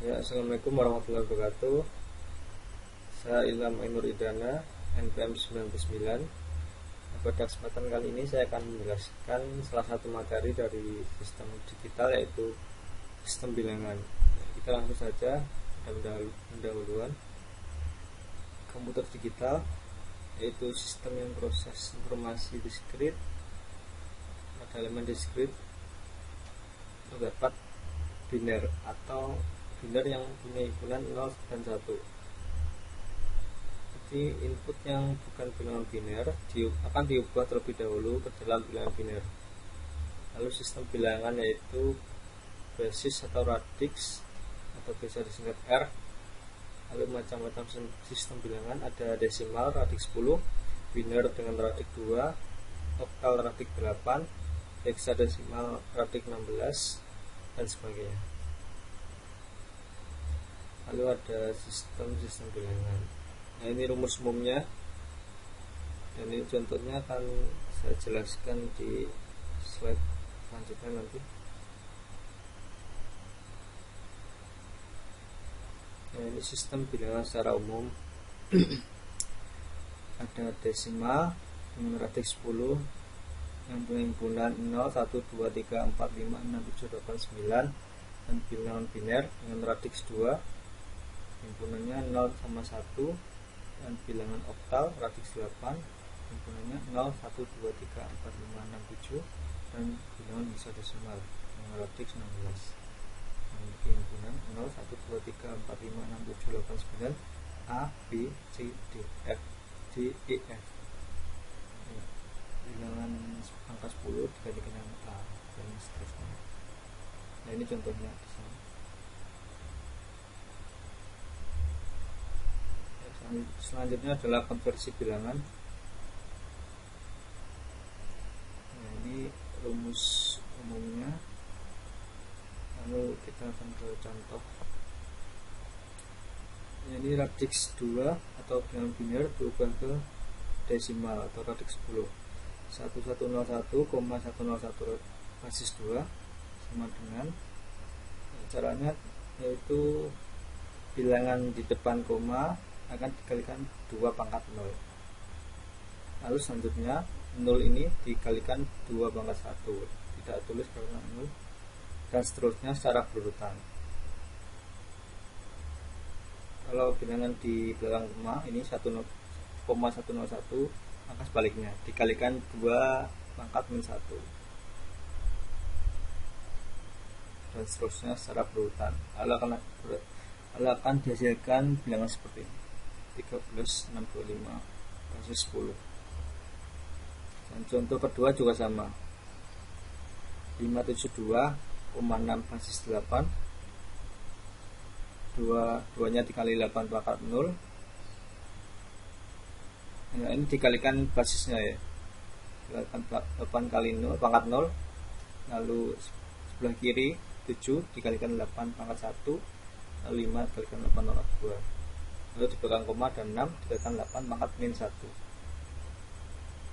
Ya, assalamualaikum warahmatullahi wabarakatuh. Saya Ilham Ainur Idana, NPM 99. Pada kesempatan kali ini saya akan menjelaskan salah satu materi dari sistem digital, yaitu sistem bilangan. Kita langsung saja pendahuluan. Komputer digital yaitu sistem yang proses informasi diskrit pada elemen diskrit terdapat biner atau biner yang punya himpunan 0 dan 1. Jadi input yang bukan bilangan biner akan diubah terlebih dahulu ke dalam bilangan biner. Lalu sistem bilangan yaitu basis atau radix atau biasa disingkat R. Lalu macam-macam sistem bilangan, ada desimal radix 10, biner dengan radix 2, oktal radix 8, heksadesimal radix 16, dan sebagainya. Lalu ada sistem bilangan. Nah, ini rumus umumnya, dan ini contohnya akan saya jelaskan di slide selanjutnya nanti. Nah, ini sistem bilangan secara umum. Ada desimal dengan radix 10 yang punya himpunan 0, 1, 2, 3, 4, 5, 6, 7, 8, 9, dan bilangan biner dengan radix 2 himpunannya 0 sama 1, dan bilangan oktal radix 8 himpunannya 0, 1, 2, 3, 4, 5, 6, 7, dan bilangan hexadesimal dengan radix 16 memiliki himpunan 0, 1, 2, 3, 4, 5, 6, 7, 8, 9, A, B, C, D, F, G, E, F. Bilangan angka 10 dikalikan dengan A, dan seterusnya. Nah, ini contohnya di sini. Selanjutnya adalah konversi bilangan. Nah, ini rumus umumnya. Lalu kita akan ke contoh. Ini radix 2 atau bilangan biner berubah ke desimal atau radix 10. 1101,101 basis 2 sama dengan, caranya yaitu bilangan di depan koma akan dikalikan 2 pangkat 0. Lalu selanjutnya 0 ini dikalikan 2 pangkat 1, tidak tulis karena 0, dan seterusnya secara berurutan. Kalau bilangan di belakang koma ini 1,101, maka sebaliknya dikalikan 2 pangkat min 1, dan seterusnya secara berurutan. Lalu akan dihasilkan bilangan seperti ini: 13,625 basis 10. Dan contoh kedua juga sama, 572,6 basis 8, 2-nya dikali 8 pangkat 0. Nah, ini dikalikan basisnya ya, dikalikan 8 kali 0 pangkat 0. Lalu sebelah kiri 7 dikalikan 8 pangkat 1, lalu 5 dikalikan 8 pangkat 2. Lalu di belakang koma dan 6 dikalikan 8 pangkat min 1.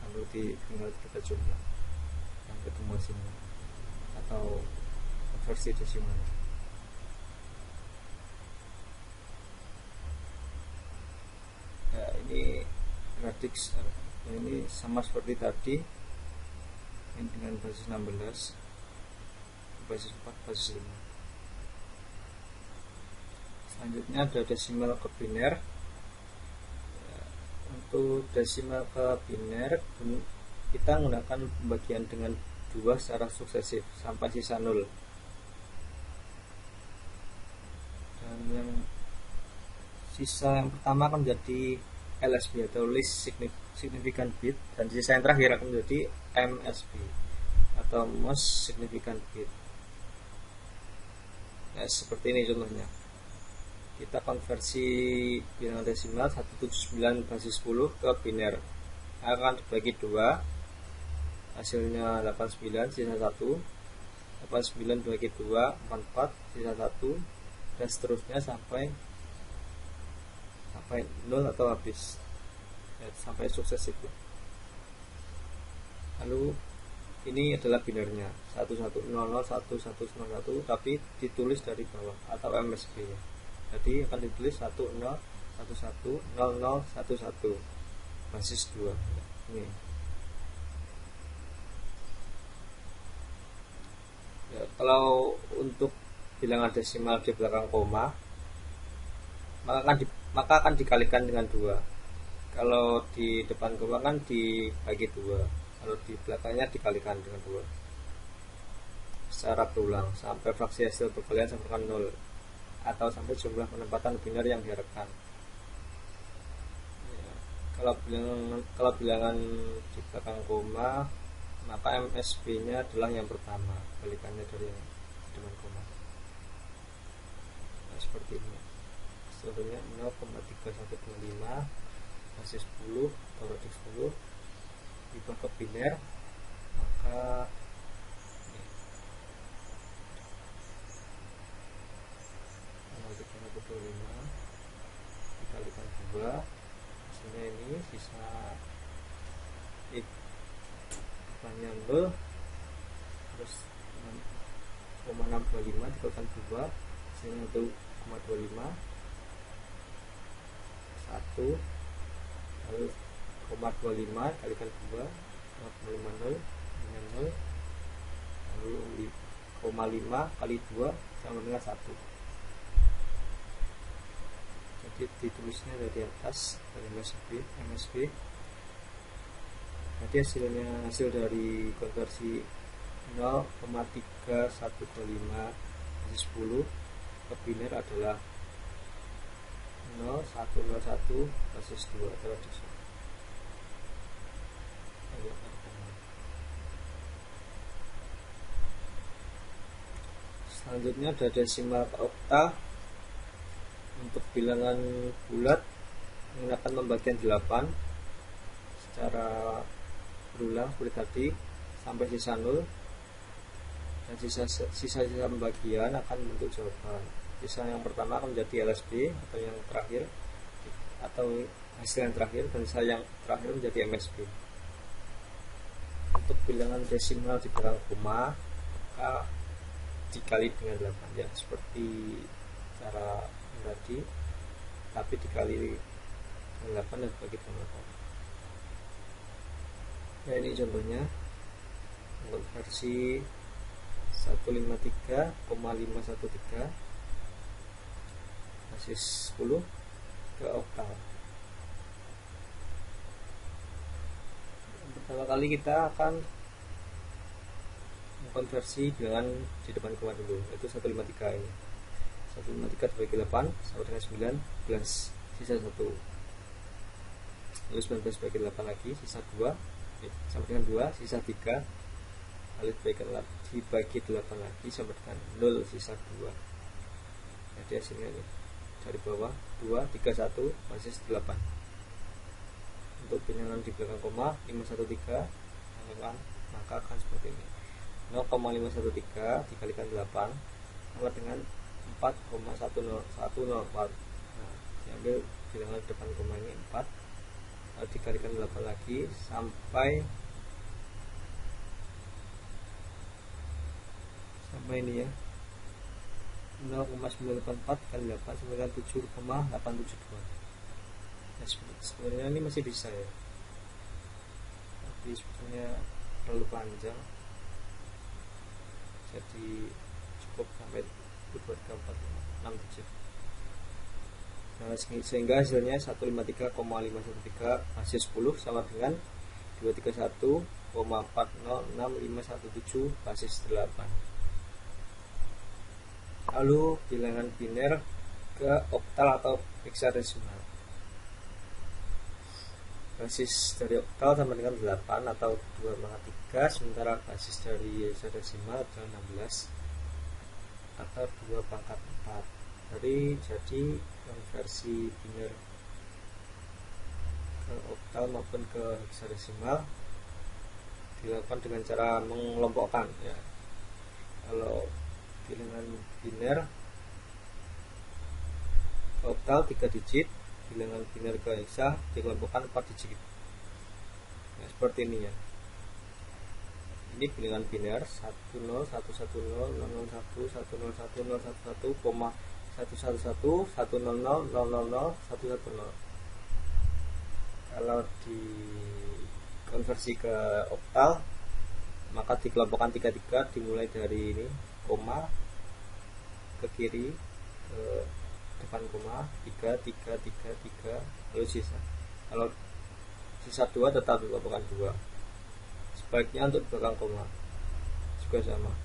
Lalu tinggal kita jumlah yang ketemu sini atau versi desimal. Ya, ini radix ini sama seperti tadi, ini dengan basis 16, basis 4, basis 5. Selanjutnya ada desimal ke biner. Untuk desimal ke biner kita menggunakan pembagian dengan 2 secara suksesif sampai sisa 0. Dan yang sisa yang pertama akan menjadi LSB atau least significant bit, dan sisa yang terakhir akan menjadi MSB atau most significant bit. Ya, seperti ini contohnya. Kita konversi bilangan desimal 179 basis 10 ke biner. Akan dibagi 2, hasilnya 89 sisa 1, 89 dibagi 2 44 sisa 1, dan seterusnya sampai 0 atau habis ya, sampai sukses itu. Lalu ini adalah binernya 11001101 tapi ditulis dari bawah atau MSB ya. Jadi akan ditulis 10110011 basis 2 ini ya. Kalau untuk bilangan desimal di belakang koma maka akan dikalikan dengan 2. Kalau di depan koma kan dibagi 2, kalau di belakangnya dikalikan dengan 2 secara berulang sampai fraksi hasil perkalian sama dengan 0 atau sampai jumlah penempatan biner yang diharapkan ya. Kalau bilangan di belakang koma maka MSB nya adalah yang pertama, kalikannya dari yang depan koma. Nah, seperti ini contohnya 0,3125 basis 10 atau radix 10 dibagi ke biner, maka 0,25 dikalikan 2 hasilnya ini sisa depannya 0 terus 0,625 dikalikan 2 hasilnya 1,25 1 lalu 0,25 kalikan 2 0,50 dengan 0 lalu 0,5 kali 2 sama dengan 1. Jadi ditulisnya dari atas dari MSB. Jadi hasil dari konversi 0,3125 basis 10 ke biner adalah 0101 basis 2 terus. Selanjutnya ada desimal ke okta. Untuk bilangan bulat menggunakan pembagian 8 secara berulang seperti tadi sampai sisa 0, dan sisa pembagian akan membentuk jawaban. Sisa yang pertama akan menjadi LSB atau yang terakhir atau hasil yang terakhir, dan sisa yang terakhir menjadi MSB. Untuk bilangan desimal di belakang koma maka dikali dengan 8 ya, seperti cara tadi, tapi dikali dengan 8 dan bagi dengan 8. Ya, ini contohnya untuk versi 153,513 basis 10 ke oktal. Pertama kali kita akan mengkonversi bilangan di depan koma dulu, yaitu 153 ini. 153 dibagi 8 sama dengan 19 sisa 1, lalu 19 dibagi 8 lagi sisa 2 sama dengan 2 sisa 3, lalu dibagi 8 lagi sama dengan 0 sisa 2. Jadi hasilnya ini dari bawah 2, 3, 1 basis 8. Untuk bilangan di belakang koma 513 maka akan seperti ini, 0,513 dikalikan 8 sama dengan 4,10104. Nah, diambil bilangan depan koma ini 4, lalu dikalikan 8 lagi sampai ini ya, 0,984 kali 8 sama dengan 7,872. Nah, sebenarnya ini masih bisa ya, tapi sebetulnya terlalu panjang, jadi cukup sampai 2, 3, 4, 5, 6, 7. Nah, sehingga hasilnya 153,513 basis 10 sama dengan 231,406517 basis 8. Lalu bilangan biner ke oktal atau hexadesimal. Basis dari oktal sama dengan 8 atau 2/3, sementara basis dari hexadesimal adalah 16 atau 2/4. Jadi yang versi biner ke oktal maupun ke hexadesimal dilakukan dengan cara mengelompokkan ya. Kalau bilangan biner ke oktal 3 digit, bilangan biner ke hexa dikelompokkan 4 digit. Nah, seperti ini ya. ini bilangan biner 10 110 001 101 011, 111 100 000 110. Kalau dikonversi ke oktal maka dikelompokkan 33, dimulai dari ini koma ke kiri ke depan koma 3 3 3 3 lalu sisa. Kalau sisa 2 tetap dikelompokkan 2. Sebaiknya untuk belakang koma juga sama.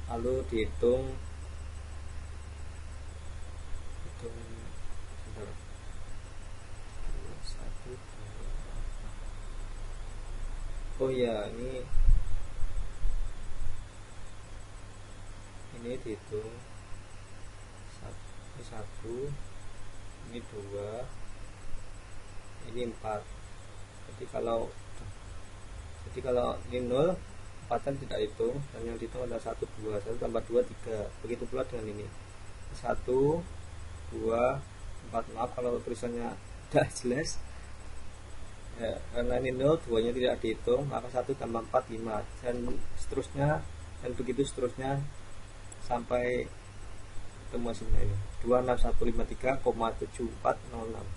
Lalu dihitung sebentar. 1 2. Oh ya, ini dihitung 1, ini 2, ini 4. Jadi kalau ini 0, 4 kan tidak hitung, dan yang dihitung adalah 1 2, 1 tambah 2 3. Begitu pula dengan ini 1 2 4. Maaf kalau tulisannya tidak jelas ya, karena ini 0, 2 nya tidak dihitung, maka 1 tambah 4 5, dan seterusnya, dan begitu seterusnya sampai ketemu hasilnya ini 26153,7406.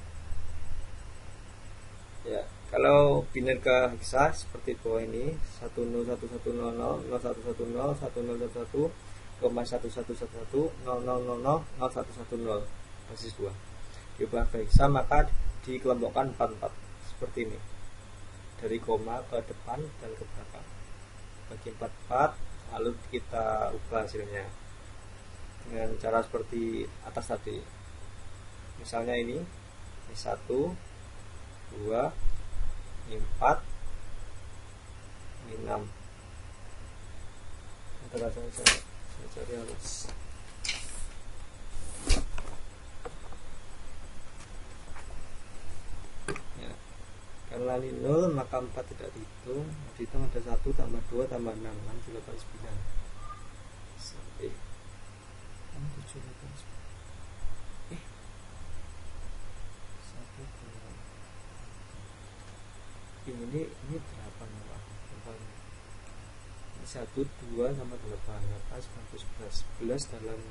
ya. Kalau biner ke heksa seperti bawah ini 101100 0110 1011 1111 0000 basis 2 diubah ke heksa, maka dikelompokkan 44 seperti ini, dari koma ke depan dan ke belakang bagi 44, lalu kita ubah hasilnya dengan cara seperti atas tadi. Misalnya ini 1 2 ini 4, ini 6. Antara saya cari halus. Ya. Karena ini 0 maka 4 tidak dihitung. Dihitung ada 1 tambah 2 tambah 6, 6 juga kali 9 sampai 7 ini 8 ya Pak. Ini 1 2 sama 8 11 dalam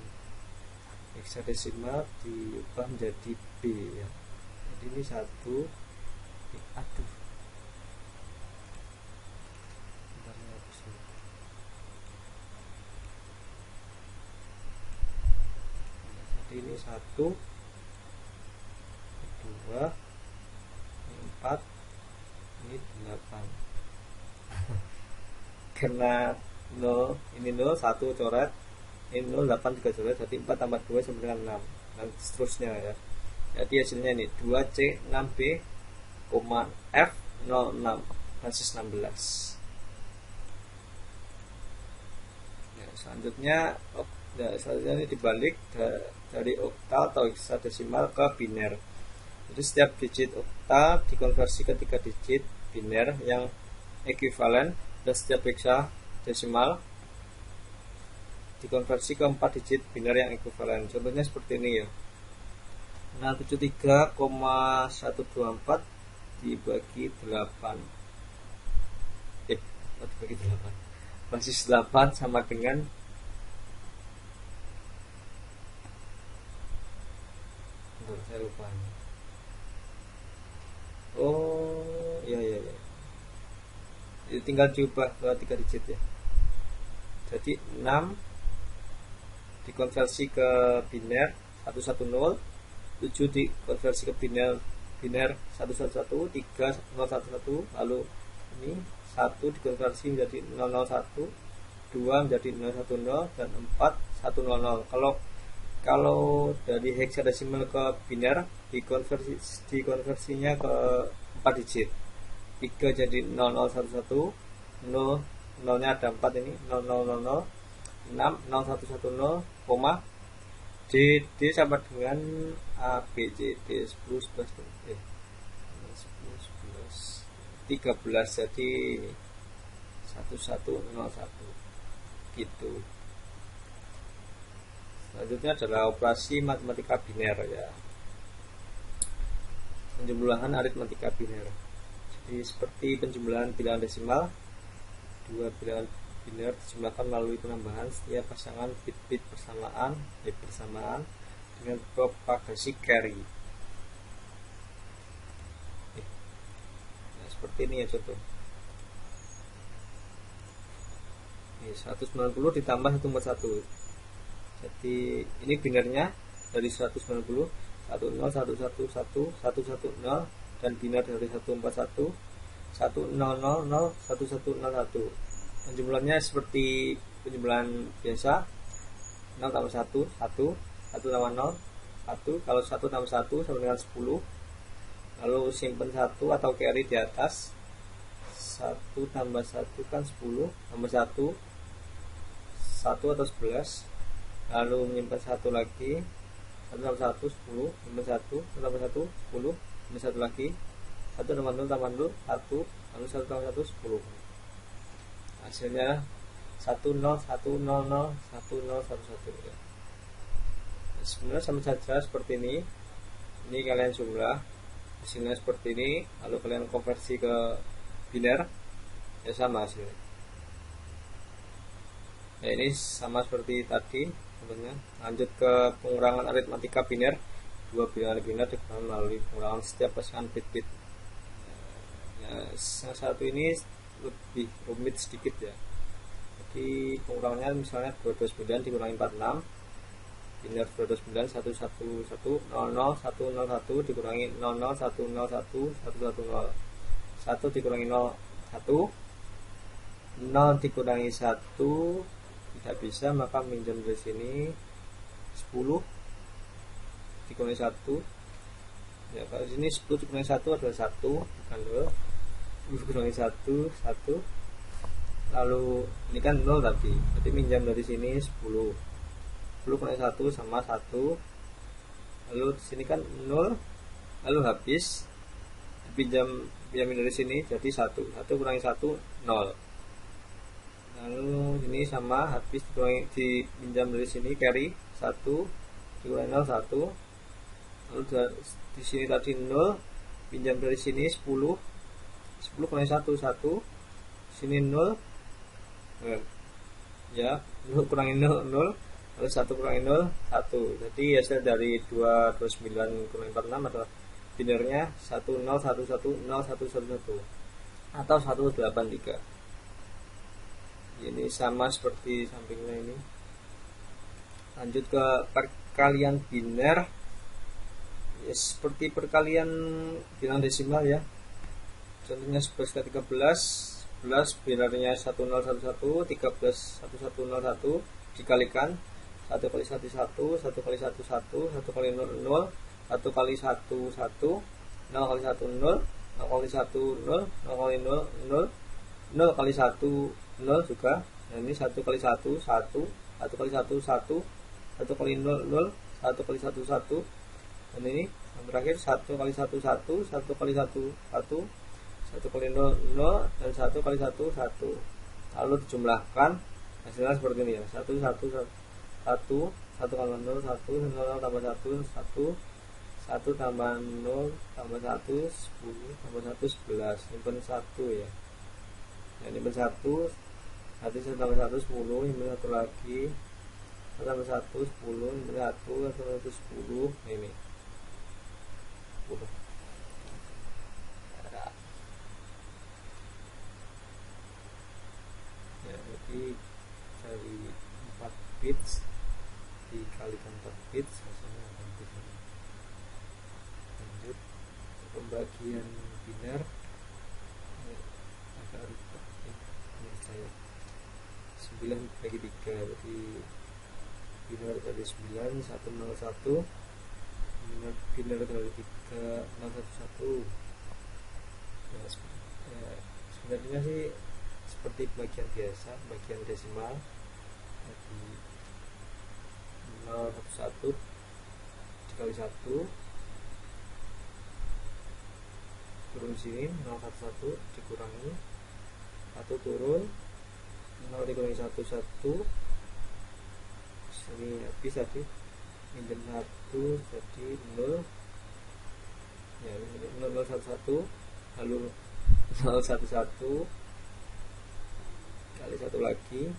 heksadesimal diubah menjadi B ya. Jadi ini 1 aduh. Jadi ini 1 2 ini 4 ini 8. Karena 0 ini 0 1 coret, ini 0 8 juga coret, jadi 4 tambah 2 sama dengan 6 dan seterusnya ya. Jadi hasilnya ini 2C 6B, F 06 basis 16. Ya, selanjutnya ini dibalik dari oktal atau heksadesimal ke biner. Jadi setiap digit oktal dikonversi ke 3 digit biner yang ekuivalen, dan setiap heksadesimal dikonversi ke 4 digit biner yang ekuivalen. Contohnya seperti ini ya. 673,124 dibagi 8. Dibagi 8. Basis 8 sama dengan saya lupa. Oh, ya. Jadi tinggal diubah ke 3 digit ya. Jadi 6 dikonversi ke biner 110, 7 dikonversi ke biner 111, 3 011, lalu ini 1 dikonversi menjadi 001, 2 menjadi 010, dan 4 100. Kalau dari heksadesimal ke biner dikonversinya ke 4 digit. 3 jadi 0011, 0 nya ada 4 ini 0000, 6 0110, koma D sama dengan A B C D 10 11 13 jadi 1101 gitu. Selanjutnya adalah operasi matematika biner ya. Penjumlahan aritmatika biner. Jadi seperti penjumlahan bilangan desimal dua bilangan biner dijumlahkan melalui penambahan setiap pasangan bit-bit bersamaan dengan propagasi carry. Nah, seperti ini ya contoh. 190 ditambah 141. Jadi ini binernya dari 190, 10111 dan biner dari 141 1000101. Penjumlahannya seperti penjumlahan biasa, 0 tambah 1 1, 1 tambah 0 1. Kalau 1 tambah 1 sama dengan 10. Lalu simpan 1 atau carry di atas. 1 tambah 1 kan 10, tambah 1 1 atau 11. Lalu menyimpan 1 lagi, 1 tambah 1 10, menyimpan 1 tambah 1 10, menyimpan 1 lagi, 1 tambah 0 tambah 0 1, lalu 1 tambah 1 10. Hasilnya 10100101 ya. Sebenarnya sama saja seperti ini. Ini kalian jumlah, hasilnya seperti ini, lalu kalian konversi ke biner, ya sama hasilnya. Ya, ini sama seperti tadi contohnya. Lanjut ke pengurangan aritmatika biner. Dua bilangan biner dikurangi melalui pengurangan setiap pasangan bit-bit. Ya, yang satu ini lebih rumit sedikit ya. Jadi pengurangannya misalnya 229 dikurangi 46, biner 229 111000101 dikurangi 00101 110, 1 dikurangi 0 1, 0 dikurangi 1 tidak bisa, maka minjam dari sini 10 dikurangi 1 ya. Kalau sini 10 dikurangi 1 adalah 1, bukan 0. 10 dikurangi 1 1, lalu ini kan 0 tadi, jadi minjam dari sini 10 kurangi 1 sama 1, lalu di sini kan 0, lalu habis dipinjam dari sini jadi 1 kurangi 1 0, lalu ini sama habis dipinjam dari sini carry 1 dikurangi 0 1, lalu di sini tadi 0, pinjam dari sini 10 kurangi 1 1, sini 0 ya, 0 kurangi 0 0, lalu 1 kurangi 0 1. Jadi hasil dari 229 kurangi 46 adalah binernya 10110111 atau 183. Ini sama seperti sampingnya ini. Lanjut ke perkalian biner ya, seperti perkalian bilangan desimal ya. Contohnya 11 ke 13, 11 binernya 1011, 13 1101 dikalikan 1 kali 1 1, 1 kali 1 1, 1 kali 0 0, 1 kali 1 1, 0 kali 1 0, 0 kali 1 0, 0 kali 0 0, 0 kali 1 0 juga. Nah, ini 1 kali 1 1, 1 kali 1 1, 1 kali 0 0, 1 kali 1 1, dan ini yang terakhir 1 kali 1 1, 1 kali 1 1, 1 kali 0 0, dan 1 kali 1 1. Lalu dijumlahkan, hasilnya seperti ini ya, 1 1 1 1 kali 0 1, 0 tambah 1 1, 1 tambah 0 tambah 1 10 tambah 1 11, simpan 1 ya. Nah, ini simpan 1, nanti 1 tambah 1 10, simpan 1 lagi, 1 tambah 1 10, simpan 1, 1 10, ini 10. Ya, jadi dari 4 bits dikalikan 4 bits hasilnya akan bisa. Lanjut pembagian biner agak ribet ini saya 9 bagi 3, jadi biner dari 9 101, biner dari 3 011 ya, sebenarnya sih seperti bagian biasa, bagian desimal. Jadi 011 dikali 1 turun sini, 011 dikurangi 1 turun, 0 dikurangi 1 1, sini habis tadi minjem 1 jadi 0 ya, 0 0 1 1, lalu 0 1 1, 0 1 1 1 1 1 1 1 1 1 1 1 1 1 1 1 1 1 1 1 1 1 1 1 1 1 1 1 1 1 1 1 1 1 1 1 1 1 1 1 1 1 1 1 1 1 1 1 1 1 1 1 1 1 1 1 1 1 1 1 1 1 1 1 1 1 1 1 1 1 1 1 1 1 1 1 1 1 1 1 1 1 1 1 1 1 1 1 1 1 1 1 1 1 1 1 1 1 1 1 1 1 1 1 1 1 1 1 1 1 1 1 1 1 1 1 1 1 1 1 1 1 1 1 1 1 1 1 1 1 1 1 1 1 1 1 1 1 1 1 1 1 1 1 1 1 1 1 1 1 1 1 1 1 1 1 1 1 1 1 1 1 1 1 1 1 1 1 1 1 1 1 1 1 1 1 lagi,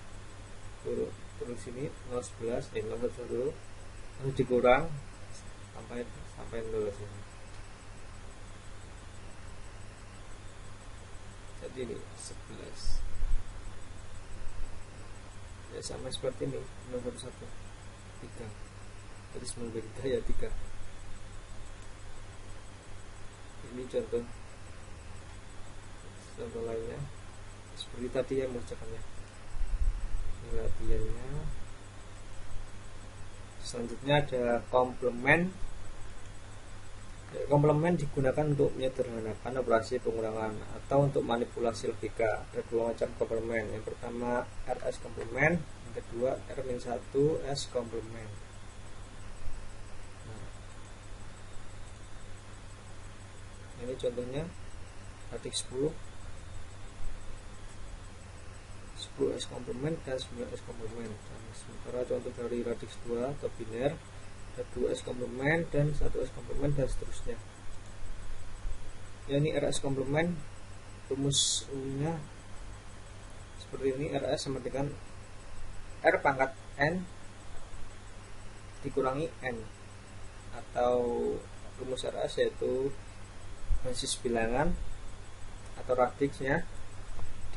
turun sini 011 011 dulu, lalu dikurang sampai 0 sini. Jadi ini 11 ya, sama seperti ini 011 3, jadi 93 ya 3. Ini contoh lainnya seperti tadi ya mengerjakannya. Ini latihannya. Selanjutnya ada komplement. Komplement digunakan untuk menyederhanakan operasi pengulangan atau untuk manipulasi logika. Ada dua macam komplement. Yang pertama RS komplement, yang kedua R-1 S komplement. Ini contohnya radix 10 S komplement dan 9S komplement. Sementara contoh dari radix 2 atau biner ada 2S komplement dan 1S komplement dan seterusnya. Ya, ini RS komplement, rumusnya seperti ini. RS sama dengan R pangkat N dikurangi N, atau rumus RS yaitu basis bilangan atau radiksnya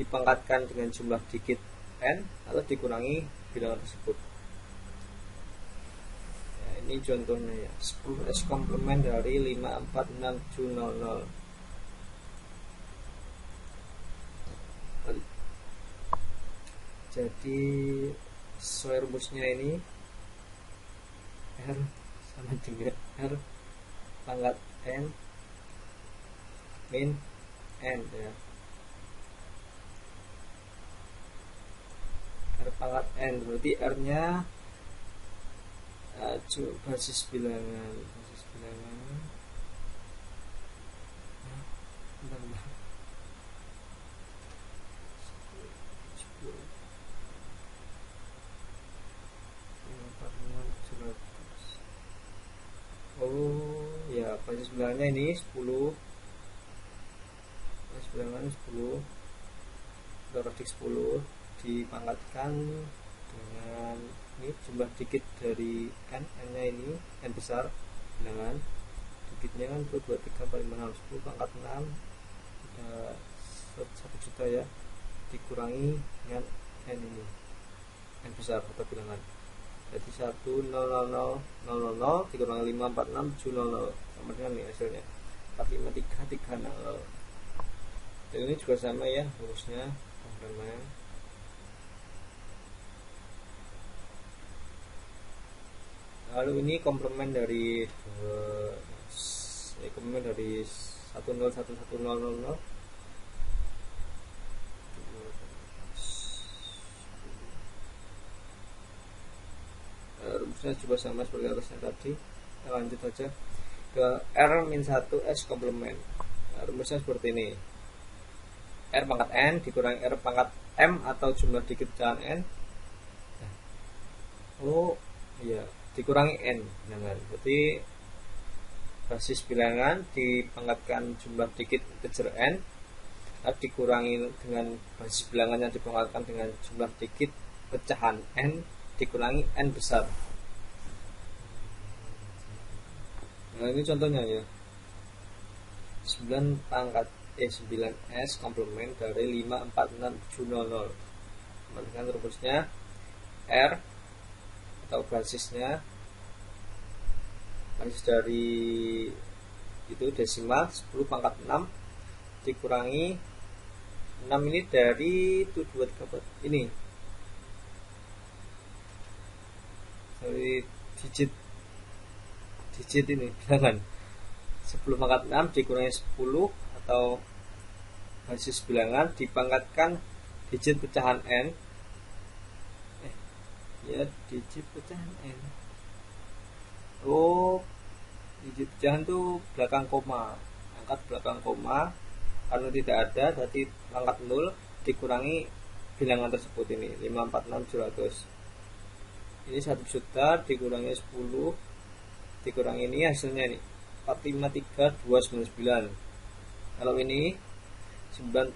dipangkatkan dengan jumlah digit N lalu dikurangi bilangan tersebut. Ya, ini contohnya ya, 10S komplement dari 546700. Jadi sesuai rumusnya ini R sama dengan R pangkat N min N ya. R pangkat N berarti R nya basis bilangan ya, basis bilangannya ini 10, basis bilangan 10 radix 10 dipangkatkan dengan ini jumlah digit dari N nya ini N besar bilangan digitnya kan 2, 3, 4, 5, 6, 10 pangkat 6 ada 1 juta ya, dikurangi dengan N ini N besar atau bilangan. Jadi 1000000 dikurangi 546700 sama dengan ini hasilnya 45330. Dan ini juga sama ya rumusnya komplement. Lalu ini komplement dari 1011000. Rumusnya juga sama seperti atasnya tadi. Kita lanjut saja ke R-1 S komplement. Rumusnya seperti ini. R pangkat N dikurangi R pangkat M atau jumlah digit pecahan N. Oh iya, dikurangi N bilangan. Berarti basis bilangan dipangkatkan jumlah digit integer N, dikurangi dengan basis bilangan yang dipangkatkan dengan jumlah digit pecahan N dikurangi N besar. Nah, ini contohnya ya. 9S komplement dari 546700. Dengan rumusnya R atau basisnya, basis dari itu desimal 10 pangkat 6 dikurangi 6 ini dari 2, 3, 4 ini dari digit ini bilangan 10 pangkat 6 dikurangi 10 atau basis bilangan dipangkatkan digit pecahan N digit pecahan N. Oh, digit pecahan itu belakang koma, angkat belakang koma karena tidak ada, jadi angkat 0 dikurangi bilangan tersebut ini 546700. Ini 1 juta dikurangi 10 dikurangi ini hasilnya ini 453299. Kalau ini 9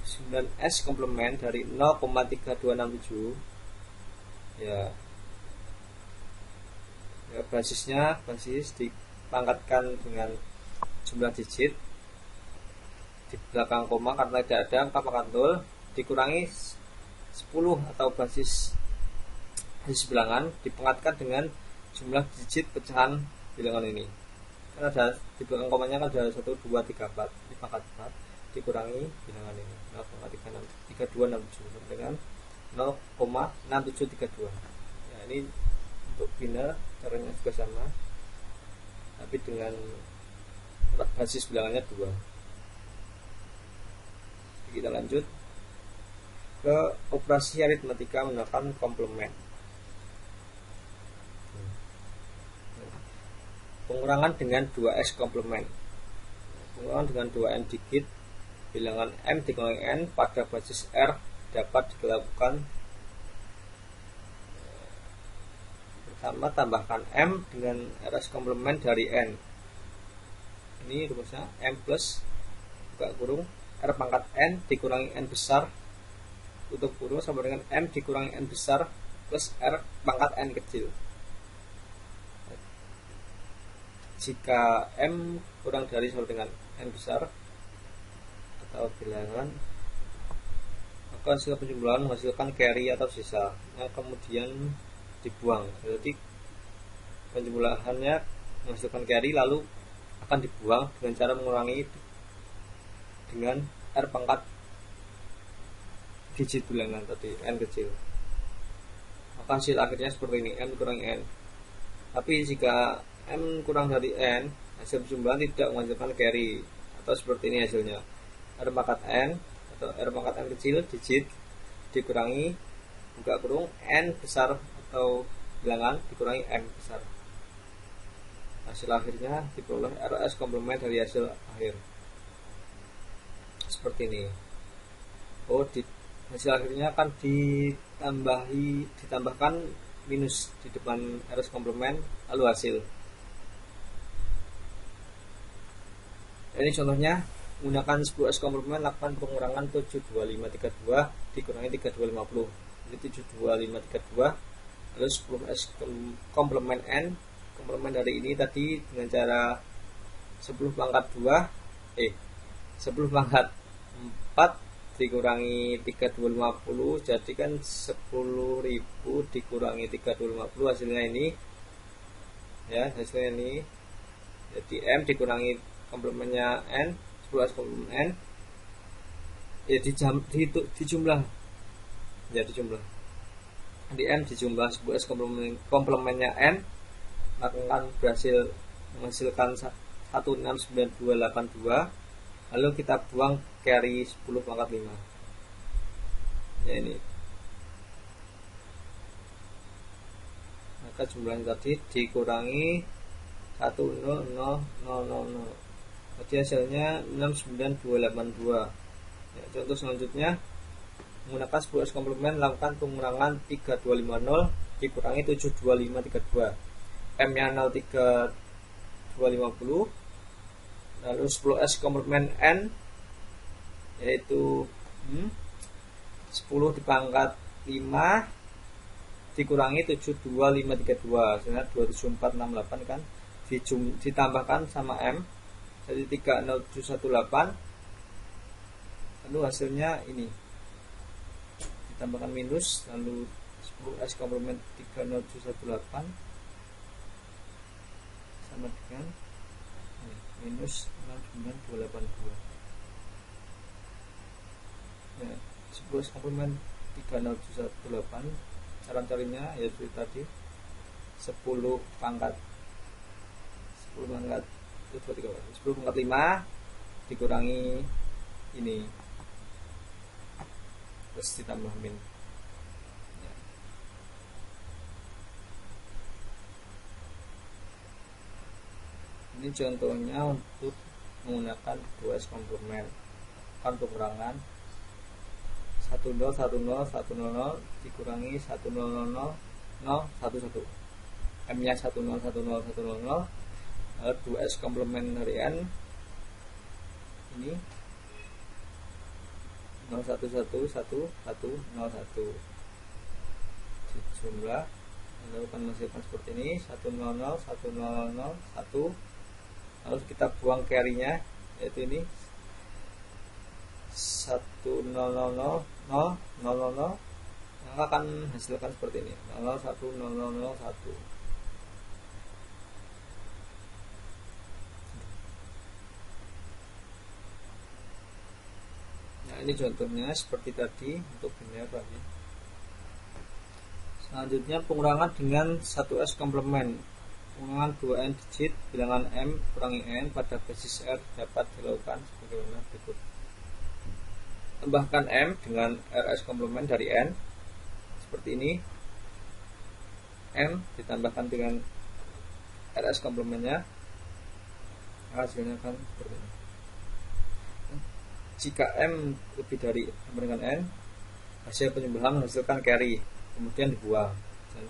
9S komplement dari 0,3267 ya, basisnya basis dipangkatkan dengan jumlah digit di belakang koma karena tidak ada angka pangkatul, dikurangi 10 atau basis bilangan dipangkatkan dengan jumlah digit pecahan bilangan ini. Kan ada di belakang komanya kan ada 1, 2, 3, 4 dipangkat 4 dikurangi bilangan ini 0,3267 dengan 0,6732. Ya, ini untuk biner caranya juga sama, tapi dengan basis bilangannya 2. Kita lanjut ke operasi aritmatika menggunakan komplement. Pengurangan dengan 2S komplement. Pengurangan dengan 2N digit bilangan M dikurangi N pada basis R dapat dilakukan. Pertama, tambahkan M dengan RS komplement dari N. Ini rumusnya M plus buka kurung R pangkat N dikurangi N besar tutup kurung sama dengan M dikurangi N besar plus R pangkat N kecil. Jika M kurang dari sama dengan N besar atau bilangan, maka hasil penjumlahan menghasilkan carry atau sisa yang kemudian dibuang. Jadi penjumlahannya menghasilkan carry lalu akan dibuang dengan cara mengurangi dengan R pangkat digit bilangan tadi N kecil. Maka hasil akhirnya seperti ini, M kurangi N. Tapi jika M kurang dari N, hasil penjumlahan tidak menghasilkan carry atau seperti ini hasilnya, R pangkat N atau R pangkat N kecil digit dikurangi buka kurung N besar atau bilangan dikurangi M besar. Hasil akhirnya diperoleh RS komplement dari hasil akhir seperti ini. Hasil akhirnya akan ditambahkan minus di depan RS komplement lalu hasil. Ini contohnya menggunakan 10S komplement lakukan pengurangan 72532 dikurangi 3250. Ini 72532 lalu 10S komplement N komplement dari ini tadi dengan cara 10 pangkat 4 dikurangi 3250 jadi kan 10.000 dikurangi 3250 hasilnya ini ya, hasilnya ini jadi M dikurangi komplemennya N 10S komplement N ya dijumlah ya dijumlah di M dijumlah 10S komplemennya N akan berhasil menghasilkan 169282 lalu kita buang carry 10 pangkat 5 ya ini, maka jumlahnya tadi dikurangi 10000 jadi hasilnya 69282 ya. Contoh selanjutnya menggunakan 10S komplement lakukan pengurangan 3250 dikurangi 72532 M nya 03250 lalu 10S komplement N yaitu 10 dipangkat 5 dikurangi 72532 sebenarnya 27468 kan ditambahkan sama M jadi 30718 lalu hasilnya ini ditambahkan minus lalu 10S komplement 30718 sama dengan minus 69282 ya, 10 komplement 30718 cara carinya yaitu tadi 10 pangkat 10 pangkat 5 dikurangi ini terus ditambah min ya. Ini contohnya untuk menggunakan 2S komplement kan pengurangan 1010010 dikurangi 1000011 M nya 1010010 2S komplement dari N ini 01111101 jumlah lalu akan menghasilkan seperti ini 1001001. Lalu kita buang carry-nya, yaitu ini 1000000, maka akan hasilkan seperti ini 001001. Nah, ini contohnya seperti tadi untuk biner tadi. Selanjutnya pengurangan dengan 1s komplement. Pengurangan 2n digit bilangan m kurangi n pada basis r dapat dilakukan sebagaimana berikut. Tambahkan m dengan rs komplement dari n seperti ini. M ditambahkan dengan rs komplementnya, hasilnya akan seperti ini. Jika m lebih dari sama dengan n, hasil penjumlahan menghasilkan carry, kemudian dibuang. Dan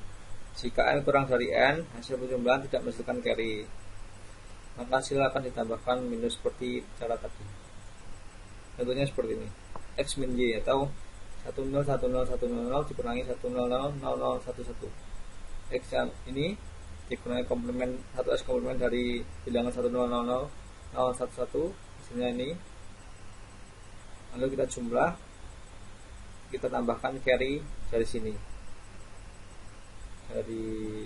jika n kurang dari n, hasil penjumlahan tidak menghasilkan carry, maka hasil akan ditambahkan minus seperti cara tadi. Contohnya seperti ini, x min y atau 101010 dikurangi 1000011. X yang ini dikurangi komplement 1s komplement dari bilangan 1000011, hasilnya ini. Lalu kita jumlah, kita tambahkan carry dari sini, dari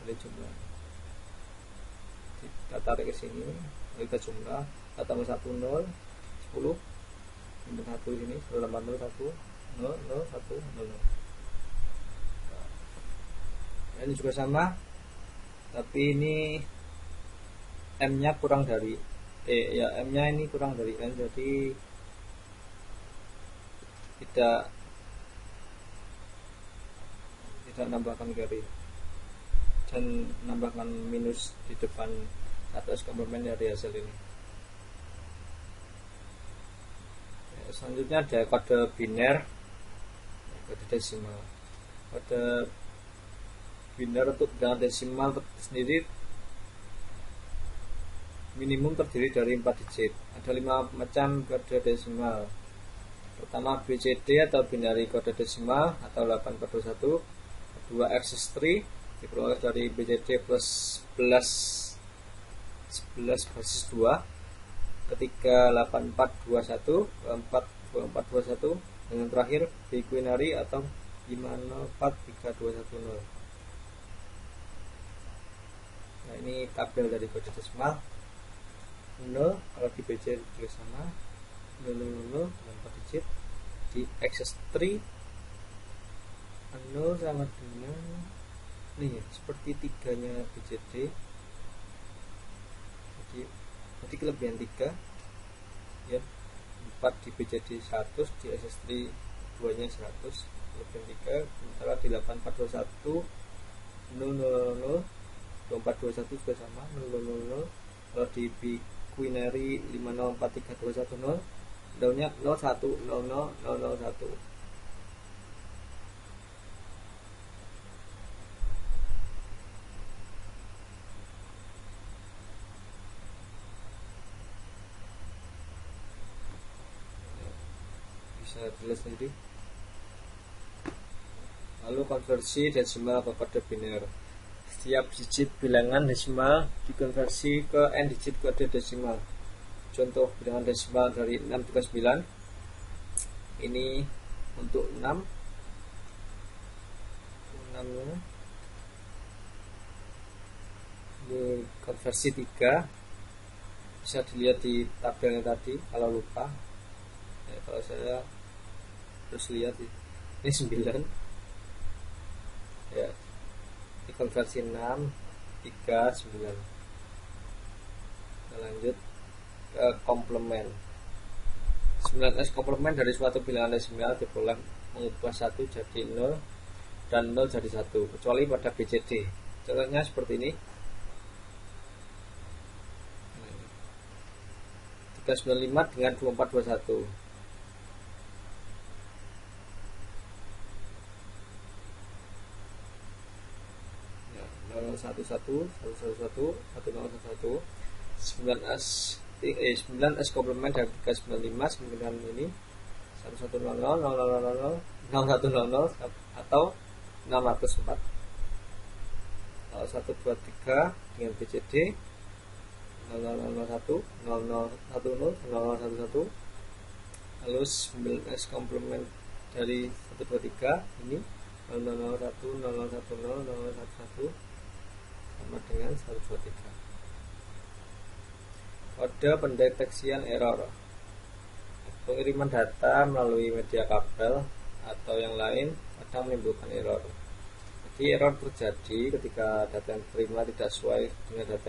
jumlah kita tarik ke sini, lalu kita jumlah, kita tambah 10 10 tambah 1 ini 180 1 0 0 1 0 0. Nah, ini juga sama, tapi ini m nya kurang dari m nya ini kurang dari n, jadi tidak nambahkan carry dan nambahkan minus di depan atas komplement dari hasil ini. Selanjutnya ada kode biner, kode desimal. Kode biner untuk bilangan desimal sendiri minimum terdiri dari 4 digit. Ada 5 macam kode desimal. Pertama BCD atau binary kode desimal atau 8421. Kedua XS3 diperoleh dari BCD plus 11 basis 2. Ketiga 8421, keempat 2421, dan yang terakhir biquinary atau 504321. Nah, ini tabel dari kode desimal. 0 kalau di BC juga sama, 000 dengan 4 digit. Di XS3 0 sama dengan ini ya, seperti tiganya BCD, jadi kelebihan 3 ya, 4 di BCD 100, di XS3 2 nya 100, kelebihan 3. Sementara di 8421 000 2421 juga sama 000. Kalau di Quinary 504321 daunnya 010001. Bisa dilihat sendiri. Lalu konversi desimal ke kode biner. Setiap digit bilangan desimal dikonversi ke n digit kode desimal. Contoh bilangan desimal dari 6 ke 9. Ini untuk 6 nya ini konversi 3. Bisa dilihat di tabelnya tadi kalau lupa ya, kalau saya terus lihat ini 9 ya, di konversi 6 3 9. Kita lanjut ke komplement. 9s komplement dari suatu bilangan desimal diperoleh mengubah 1 jadi 0 dan 0 jadi 1 kecuali pada BCD. Contohnya seperti ini, 395 dengan 2421. 111 111 1011 9s 9 S komplement dari 395 kemungkinan ini 1100 0000 0100 atau 604. Kalau 123 dengan BCD 0001 0010 0011, lalu 9S komplement dari 123 ini 0001 0010 0011 sama dengan 123. Kode pendeteksian error. Pengiriman data melalui media kabel atau yang lain kadang menimbulkan error. Jadi error terjadi ketika data yang diterima tidak sesuai dengan data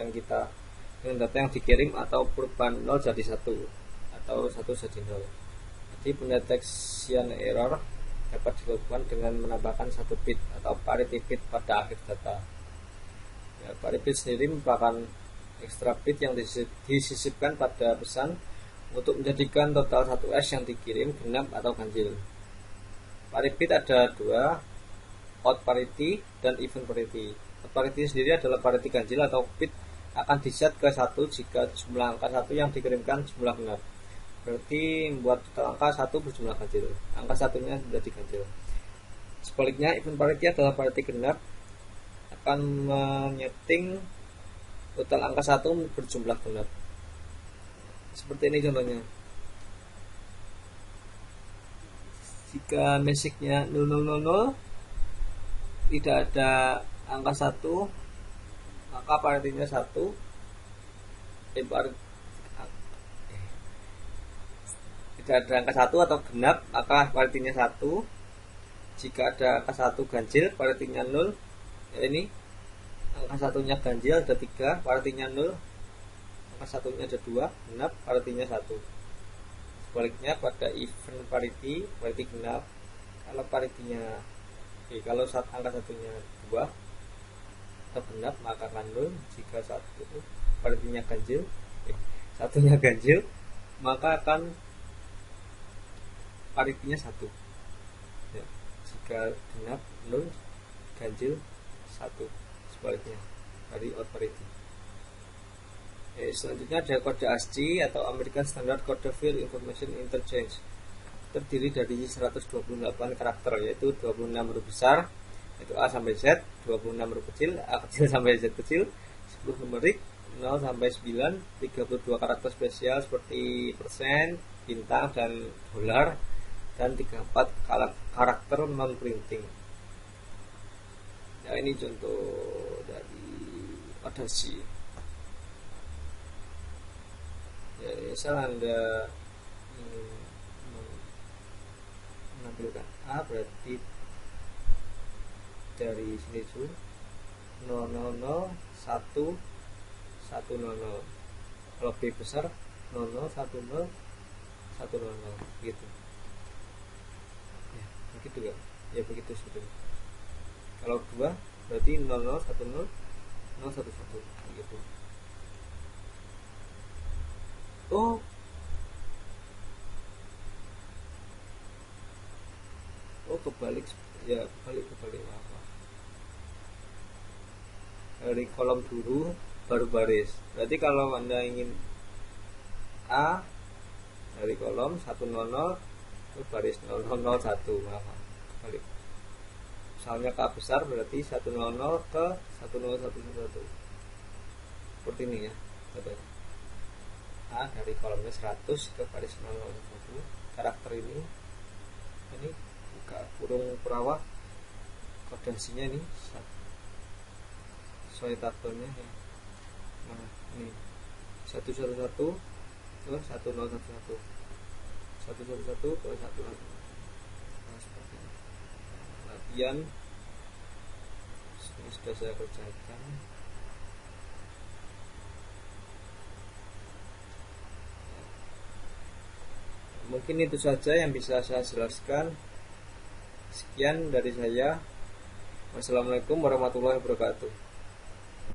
yang dikirim, atau perubahan 0 jadi 1 atau 1 jadi 0. Jadi pendeteksian error dapat dilakukan dengan menambahkan 1 bit atau parity bit pada akhir data. Ya, parity bit sendiri merupakan ekstra bit yang disisipkan pada pesan untuk menjadikan total 1S yang dikirim genap atau ganjil. Parity bit ada dua, out parity dan even parity. Out parity sendiri adalah parity ganjil atau bit akan diset ke 1 jika jumlah angka 1 yang dikirimkan jumlah genap. Berarti membuat total angka 1 berjumlah ganjil. Angka satunya menjadi ganjil. Sebaliknya, even parity adalah parity genap akan menyeting total angka 1 berjumlah genap. Seperti ini contohnya. Jika basicnya 0000 tidak ada angka 1, maka paritinya 1. Tidak ada angka 1 atau genap, maka paritinya 1. Jika ada angka 1 ganjil, paritinya 0. Ya, ini angka satunya ganjil ada 3, paritinya 0. Angka satunya ada 2, genap, paritinya 1. Sebaliknya pada even parity genap, kalau paritinya kalau angka satunya 2 atau genap maka akan 0. Jika paritinya ganjil, satunya ganjil, maka akan paritinya 1. Ya, jika genap 0, ganjil 1. Sebaliknya dari out parity. Selanjutnya ada kode ASCII atau American Standard Coded Information Interchange. Terdiri dari 128 karakter, yaitu 26 huruf besar, yaitu A sampai Z, 26 huruf kecil, A kecil sampai Z kecil, 10 numerik 0 sampai 9, 32 karakter spesial seperti persen, bintang, dan dolar, dan 34 karakter non printing. Ya, ini contoh dari Audacity. Ya, misal Anda menampilkan A, berarti dari sini itu 000 1 100. Kalau B besar 00 10 100 gitu. Ya, begitu kan? Ya begitu sebetulnya. Kalau 2 berarti 00 10 011 gitu. Oh, kebalik ya, kebalik apa? Dari kolom dulu baru baris. Berarti kalau Anda ingin A dari kolom 100 ke baris 0001, kebalik. Misalnya K besar berarti 100 ke 10111. Seperti ini ya. A dari kolomnya 100 ke baris 001. Karakter ini buka kurung perawat, kodasinya ini sesuai tabelnya ya. Nah, ini 111 ke 1011, 111 ke 111. Nah, seperti ini. Latihan ini sudah saya kerjakan. Mungkin itu saja yang bisa saya jelaskan. Sekian dari saya. Wassalamualaikum warahmatullahi wabarakatuh.